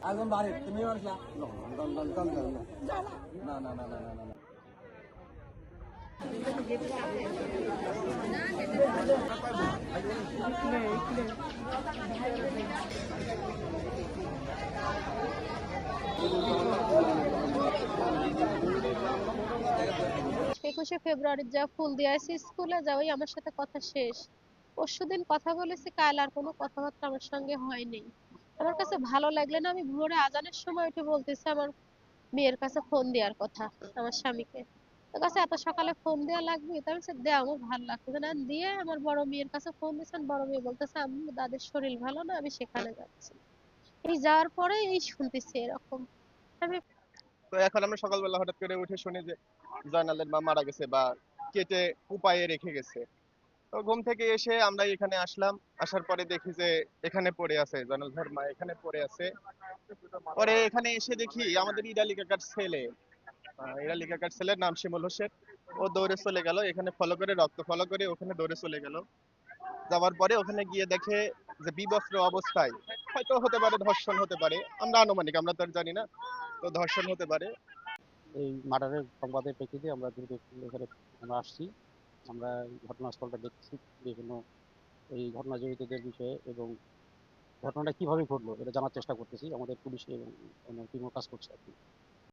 আগুন বাড়ি তুমি না না না না না না না একুশে ফেব্রুয়ারি যা ফুল দিয়ে আসি স্কুলে যাওয়াই আমার সাথে কথা শেষ। পরশুদিন কথা বলেছি, কাল আর কোনো কথাবার্তা আমার সঙ্গে হয়নি। আমার কাছে ভালো লাগলে না, আমি ভোরে আজানের সময় উঠে বলতেছি আমার মেয়ের কাছে ফোন দেওয়ার কথা, আমার স্বামীকে। তোর কাছে এত সকালে ফোন দেওয়া লাগবে? তাই বলছে দে, আমার ভালো লাগতেছে না দিয়ে আমার বড় মেয়ের কাছে ফোন দিয়েছেন। বড় মেয়ে বলতেছে আম্মু দাদির শরীর ভালো না, আমি সেখানে যাচ্ছি। এই যাওয়ার পরে এই শুনতেছি এরকম। আমি তো এখন আমরা সকালবেলা হঠাৎ করে উঠে শুনি যে জয়নালের মা মারা গেছে বা কেটে কুপায়ে রেখে গেছে। তো ঘুম থেকে এসে আমরা এখানে আসলাম, আসার পরে দেখি যে এখানে পড়ে আছে, জয়নাল ভাইয়ের মা এখানে পড়ে আছে। পরে এখানে এসে দেখি আমাদের ইরালি কাকার ছেলে, ইরালি কাকার ছেলের নাম শিমুল হোসেন, ও দৌড়ে চলে গেল এখানে, ফলো করে রক্ত ফলো করে ওখানে দৌড়ে চলে গেল। যাওয়ার পরে ওখানে গিয়ে দেখে যে বিবস্ত্র অবস্থায়, হয়তো হতে পারে ধর্ষণ হতে পারে, আমরা আনুমানিক, আমরা তো আর জানি না, তো ধর্ষণ হতে পারে। এই মার্ডারের সংবাদের প্রেক্ষিতে আমরা দ্রুত এখানে আমরা আসছি। আমরা ঘটনাস্থলটা দেখছি, বিভিন্ন এই ঘটনা জড়িতদের বিষয়ে এবং ঘটনাটা কিভাবে ঘটলো এটা জানার চেষ্টা করতেছি। আমাদের পুলিশ এবং অন্য টিমও কাজ করছে আর কি।